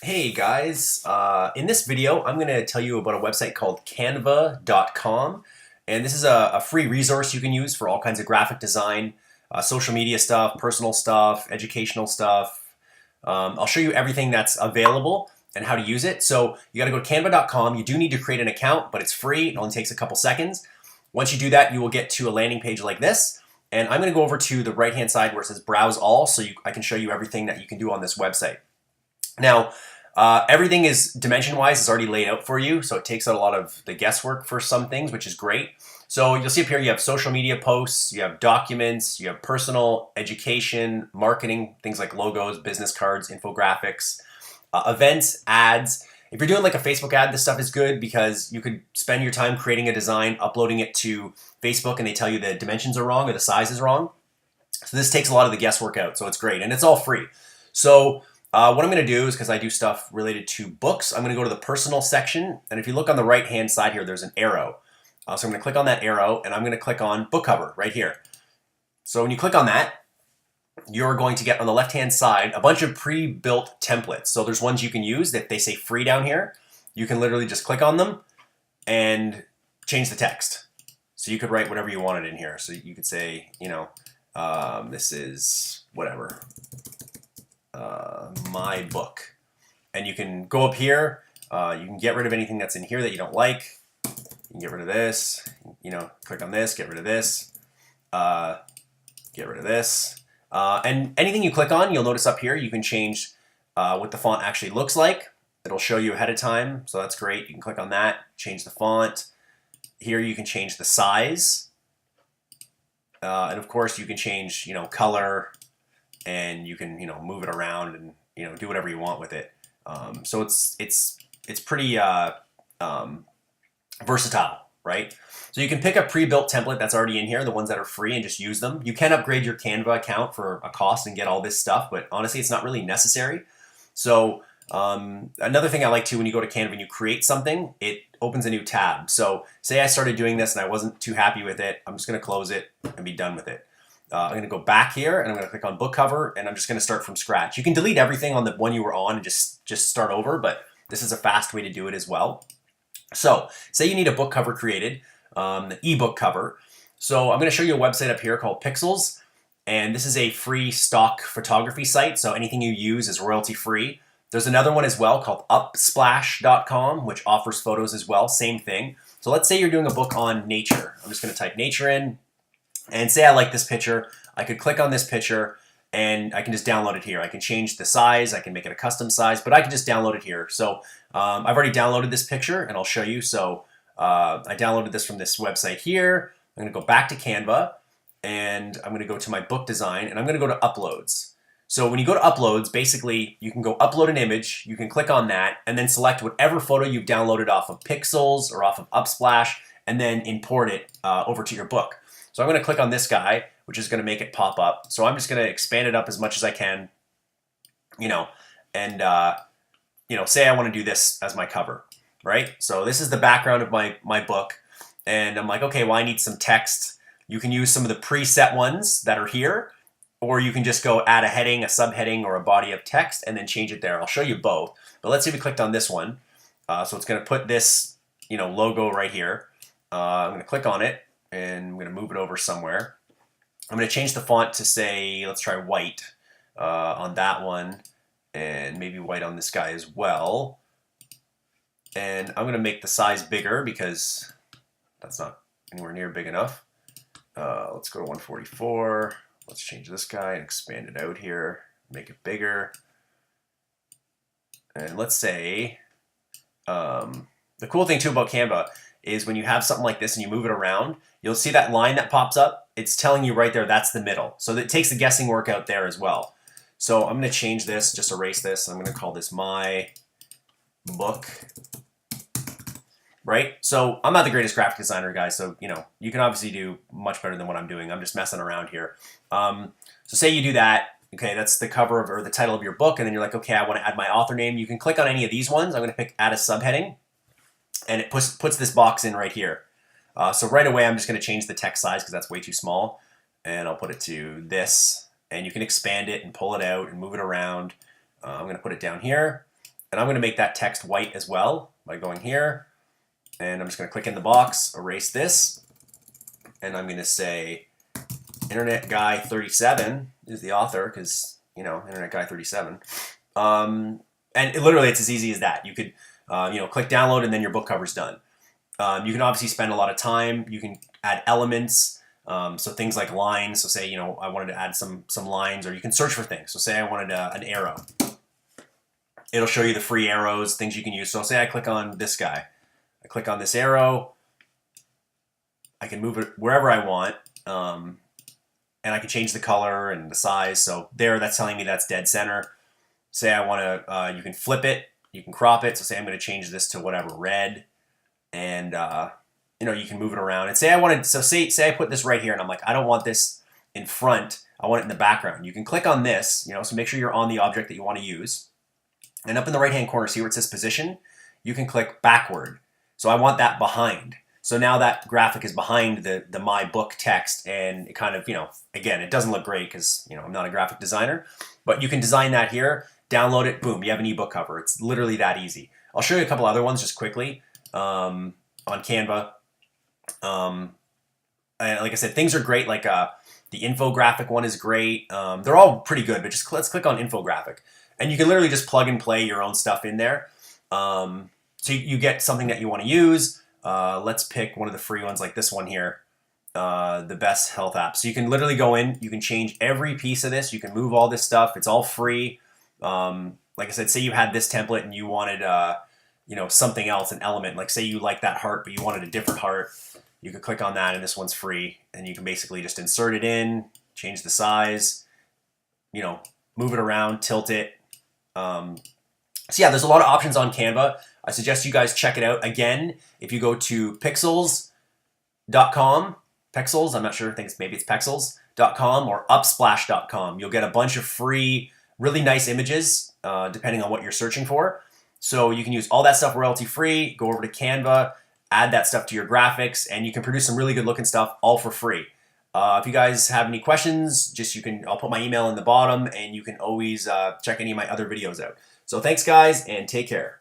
Hey guys, in this video I'm going to tell you about a website called canva.com, and this is a free resource you can use for all kinds of graphic design, social media stuff, personal stuff, educational stuff. I'll show you everything that's available and how to use it. So you got to go to canva.com. You do need to create an account, but it's free. It only takes a couple seconds. Once you do that, you will get to a landing page like this. And I'm going to go over to the right hand side where it says browse all, so I can show you everything that you can do on this website. Now, everything is dimension-wise is already laid out for you, so it takes out a lot of the guesswork for some things, which is great. So you'll see up here you have social media posts, you have documents, you have personal, education, marketing, things like logos, business cards, infographics, events, ads. If you're doing like a Facebook ad, this stuff is good because you could spend your time creating a design, uploading it to Facebook, and they tell you the dimensions are wrong or the size is wrong. So this takes a lot of the guesswork out, so it's great, and it's all free. So what I'm going to do is, because I do stuff related to books, I'm going to go to the personal section, and if you look on the right hand side here, there's an arrow. So I'm going to click on that arrow, and I'm going to click on book cover right here. So when you click on that, you're going to get on the left hand side a bunch of pre-built templates. So there's ones you can use that they say free down here. You can literally just click on them and change the text. So you could write whatever you wanted in here. So you could say, this is whatever. My book, and you can go up here, you can get rid of anything that's in here that you don't like. You can get rid of this, click on this, get rid of this, get rid of this, and anything you click on, you'll notice up here you can change what the font actually looks like. It'll show you ahead of time, so that's great. You can click on that, change the font. Here you can change the size, and of course you can change color, and you can move it around and do whatever you want with it. So it's pretty versatile, right? So you can pick a pre-built template that's already in here, the ones that are free, and just use them. You can upgrade your Canva account for a cost and get all this stuff, but honestly it's not really necessary. So another thing I like to, when you go to Canva and you create something, it opens a new tab. So say I started doing this and I wasn't too happy with it, I'm just going to close it and be done with it. I'm going to go back here and I'm going to click on book cover, and I'm just going to start from scratch. You can delete everything on the one you were on and just start over, but this is a fast way to do it as well. So say you need a book cover created, the ebook cover. So I'm going to show you a website up here called Pixels, and this is a free stock photography site, so anything you use is royalty free. There's another one as well called upsplash.com, which offers photos as well, same thing. So let's say you're doing a book on nature. I'm just going to type nature in, and say I like this picture. I could click on this picture and I can just download it here. I can change the size, I can make it a custom size, but I can just download it here. So I've already downloaded this picture and I'll show you. So I downloaded this from this website here. I'm gonna go back to Canva and I'm gonna go to my book design and I'm gonna go to uploads. So when you go to uploads, basically you can go upload an image, you can click on that and then select whatever photo you've downloaded off of Pixels or off of Upsplash and then import it over to your book. So I'm going to click on this guy, which is going to make it pop up. So I'm just going to expand it up as much as I can, and say I want to do this as my cover, right? So this is the background of my book, and I'm like, okay, well, I need some text. You can use some of the preset ones that are here, or you can just go add a heading, a subheading, or a body of text, and then change it there. I'll show you both. But let's say we clicked on this one. So it's going to put this, logo right here. I'm going to click on it, and I'm going to move it over somewhere. I'm going to change the font to say, let's try white on that one, and maybe white on this guy as well. And I'm going to make the size bigger because that's not anywhere near big enough. Let's go to 144. Let's change this guy and expand it out here, make it bigger. And let's say, the cool thing too about Canva is when you have something like this and you move it around, you'll see that line that pops up. It's telling you right there that's the middle. So it takes the guessing work out there as well. So I'm going to change this, just erase this. I'm going to call this my book. Right? So I'm not the greatest graphic designer, guys. So, you can obviously do much better than what I'm doing. I'm just messing around here. So say you do that. Okay, that's the cover or the title of your book. And then you're like, okay, I want to add my author name. You can click on any of these ones. I'm going to pick add a subheading. And it puts this box in right here. So right away, I'm just going to change the text size because that's way too small. And I'll put it to this. And you can expand it and pull it out and move it around. I'm going to put it down here. And I'm going to make that text white as well by going here. And I'm just going to click in the box, erase this. And I'm going to say Internet Guy 37 is the author because, you know, Internet Guy 37. And literally it's as easy as that. You could, you know, click download and then your book cover's done. You can obviously spend a lot of time. You can add elements. So things like lines. So say, you know, I wanted to add some lines, or you can search for things. So say I wanted an arrow. It'll show you the free arrows, things you can use. So say I click on this guy. I click on this arrow. I can move it wherever I want. And I can change the color and the size. So there, that's telling me that's dead center. Say I want to, you can flip it. You can crop it. So say I'm going to change this to whatever, red. And, you know, you can move it around. And say I wanted, so say I put this right here and I'm like, I don't want this in front. I want it in the background. You can click on this, you know, so make sure you're on the object that you want to use. And up in the right-hand corner, see where it says position? You can click backward. So I want that behind. So now that graphic is behind the my book text, and it kind of, you know, again, it doesn't look great because, you know, I'm not a graphic designer, but you can design that here, download it, boom, you have an ebook cover. It's literally that easy. I'll show you a couple other ones just quickly on Canva. And like I said, things are great. Like the infographic one is great. They're all pretty good, but just let's click on infographic. And you can literally just plug and play your own stuff in there. So you get something that you want to use. Let's pick one of the free ones like this one here, the best health app. So you can literally go in, you can change every piece of this. You can move all this stuff. It's all free. Like I said, say you had this template and you wanted, you know, something else, an element. Like say you like that heart, but you wanted a different heart. You could click on that and this one's free. And you can basically just insert it in, change the size, you know, move it around, tilt it. So yeah, there's a lot of options on Canva. I suggest you guys check it out. Again, if you go to pixels.com, Pexels, I'm not sure, I think maybe it's pexels.com or upsplash.com, you'll get a bunch of free, really nice images, depending on what you're searching for. So you can use all that stuff royalty free, go over to Canva, add that stuff to your graphics, and you can produce some really good looking stuff all for free. If you guys have any questions, I'll put my email in the bottom, and you can always check any of my other videos out. So thanks guys, and take care.